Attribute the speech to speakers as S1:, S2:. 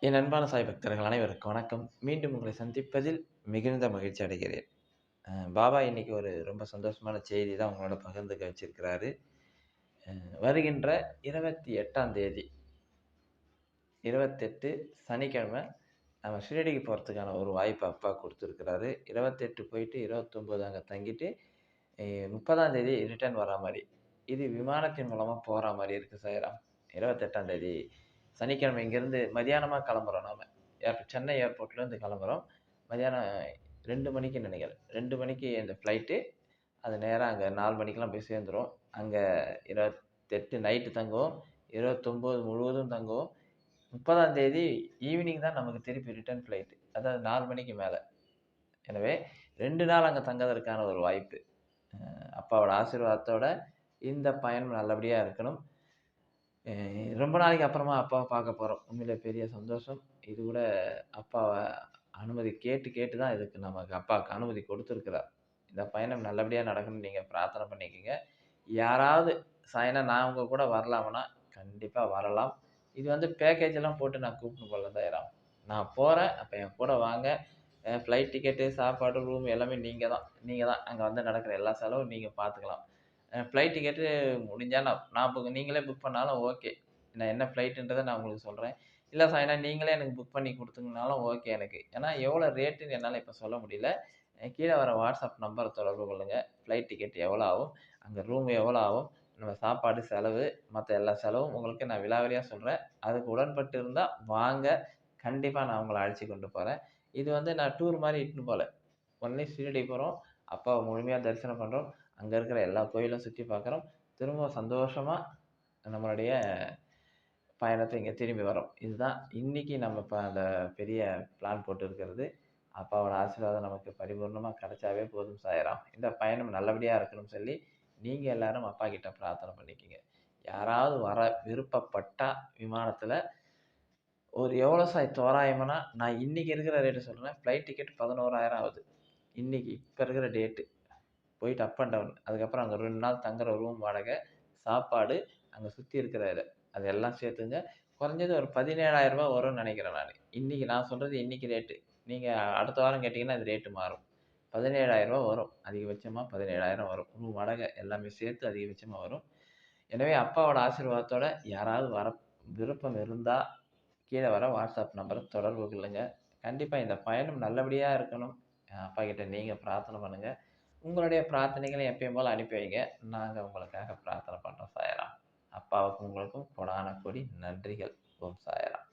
S1: என் அன்பான சாய் பக்தர்கள் அனைவருக்கும் வணக்கம். மீண்டும் உங்களை சந்திப்பதில் மிகுந்த மகிழ்ச்சி அடைகிறேன். பாபா இன்னைக்கு ஒரு ரொம்ப சந்தோஷமான செய்தி தான் உங்களோட பகிர்ந்துக்க வச்சிருக்கிறாரு. வருகின்ற 28ஆம் தேதி 28 சனிக்கிழமை நம்ம ஷிரடிக்கு போறதுக்கான ஒரு வாய்ப்பு அப்பா குடுத்துருக்கிறாரு. 28 போயிட்டு 29 அங்க தங்கிட்டு, 30ஆம் தேதி ரிட்டர்ன் வரா மாரி. இது விமானத்தின் மூலமா போறா மாரி இருக்கு சாய்ராம். 28ஆம் தேதி சனிக்கிழமை இங்கேருந்து மதியானமா கிளம்புறோம் நாம. சென்னை ஏர்போர்ட்லேருந்து கிளம்புறோம். மதியானம் 2 மணிக்கு நெனைக்கிறேன். 2 மணிக்கு அந்த ஃப்ளைட்டு. அது நேரா அங்க 4 மணிக்கெல்லாம் போய் சேர்ந்துரும். அங்க 28 நைட்டு தங்குவோம். 29 முழுவதும் தங்குவோம். 30ஆம் தேதி ஈவினிங் தான் நமக்கு திருப்பி ரிட்டர்ன் ஃப்ளைட். அதாவது 4 மணிக்கு மேல. எனவே 2 நாள் அங்க தங்கதற்கான ஒரு வாய்ப்பு. அப்பாவோட ஆசீர்வாதத்தோட இந்த பயணம் நல்லபடியா இருக்கணும். ரொம்ப நாளைக்கு அப்புறமா அப்பாவ பார்க்க போறோம். உண்மையிலே பெரிய சந்தோஷம். இது கூட அப்பாவ அனுமதி கேட்டு கேட்டு தான் இதுக்கு நமக்கு அப்பாவுக்கு அனுமதி குடுத்துருக்கிறார். இந்த பயணம் நல்லபடியா நடக்கணும்னு நீங்க பிரார்த்தனை பண்ணிக்கங்க. யாராவது சாயனா நான் உங்க கூட வரலாமான்னா, கண்டிப்பா வரலாம். இது வந்து பேக்கேஜ் எல்லாம் போட்டு நான் கூப்ட்டுன்னு போல தயாராம். நான் போறேன். அப்ப என் கூட வாங்க. ஃப்ளைட் டிக்கெட்டு, சாப்பாடு, ரூம் எல்லாமே நீங்க தான். நீங்க தான். அங்க வந்து நடக்கிற எல்லா செலவும் நீங்க பார்த்துக்கலாம். ஃப்ளைட் டிக்கெட்டு முடிஞ்சா நான் நான் நீங்களே புக் பண்ணாலும் ஓகே. நான் என்ன ஃப்ளைட்டுன்றத நான் உங்களுக்கு சொல்றேன். இல்ல சாய்னா நீங்களே எனக்கு புக் பண்ணி குடுத்தீங்கனாலும் ஓகே எனக்கு. ஏன்னா எவ்வளோ ரேட்டுன்னு என்னால இப்ப சொல்ல முடியல. கீழ வர வாட்ஸ்அப் நம்பர தொடர்பு கொள்ளுங்க. ஃப்ளைட் டிக்கெட் எவ்வளோ ஆகும்? அங்க ரூம் எவ்வளோ ஆகும்? நம்ம சாப்பாடு செலவு, மத்த எல்லா செலவும் உங்களுக்கு நான் விலாவாரியா சொல்றேன். அதுக்கு உடன்பட்டு இருந்தா வாங்க. கண்டிப்பா நான் உங்கள அழைச்சு கொண்டு போறேன். இது வந்து நான் டூர் மாரி இட்டுன்னு போல. ஒன்லி ஷீரடி போறோம். அப்பாவ முழுமையா தரிசனம் பண்றோம். அங்க இருக்கிற எல்லா கோயிலும் சுத்தி பார்க்குறோம். திரும்ப சந்தோஷமா நம்மளுடைய பயணத்த இங்க திரும்பி வரோம். இதுதான் இன்னைக்கு நம்ம அந்த பெரிய பிளான் போட்டிருக்கிறது. அப்பாவோட ஆசீர்வாதம் நமக்கு பரிபூர்ணமா கிடைச்சாவே போதும் சாய்ராம். இந்த பயணம் நல்லபடியா இருக்கணும்னு சொல்லி, நீங்க எல்லாரும் அப்பா கிட்ட பிரார்த்தனை பண்ணிக்கங்க. யாராவது வர விருப்பப்பட்டா விமானத்துல ஒரு எவ்வளோ சாய் தோராயமானா, நான் இன்னைக்கு இருக்கிற ரேட்ட சொல்றேன். ஃப்ளைட் டிக்கெட் 11,000 ஆகுது. இன்னைக்கு இப்ப இருக்கிற டேட்டு. போயிட்டு அப் அண்ட் டவுன். அதுக்கப்புறம் அங்க 2 நாள் தங்குற ரூம் வாடகை, சாப்பாடு, அங்க சுத்தி இருக்கிற அது எல்லாம் சேர்த்துங்க. குறைஞ்சது ஒரு ரூ. 17,000 வரும்னு நெனைக்கிறேன் நானு. இன்னைக்கு நான் சொல்றது இன்னைக்கு ரேட்டு. நீங்க அடுத்த வாரம் கேட்டீங்கன்னா, அது ரேட்டு மாறும். ரூ. 17,000 வரும். அதிகபட்சமா 17,000 வரும். ரூம் வாடகை எல்லாமே சேர்த்து அதிகபட்சமா வரும். எனவே அப்பாவோட ஆசீர்வாதத்தோட யாராவது விருப்பம் இருந்தா, கீழ வர வாட்ஸ்அப் நம்பர தொடர்பு கொள்ளுங்க. கண்டிப்பா இந்த பயணம் நல்லபடியா இருக்கணும். அப்பாகிட்ட நீங்க பிரார்த்தனை பண்ணுங்க. உங்களுடைய பிரார்த்தனைகளை எப்பயும் போல அனுப்பி வைங்க. நாங்க உங்களுக்காக பிரார்த்தனை பண்றோம் சாயராம். அப்பாவுக்கும் உங்களுக்கும் கோடான கோடி நன்றிகள். ஓம் சாயராம்.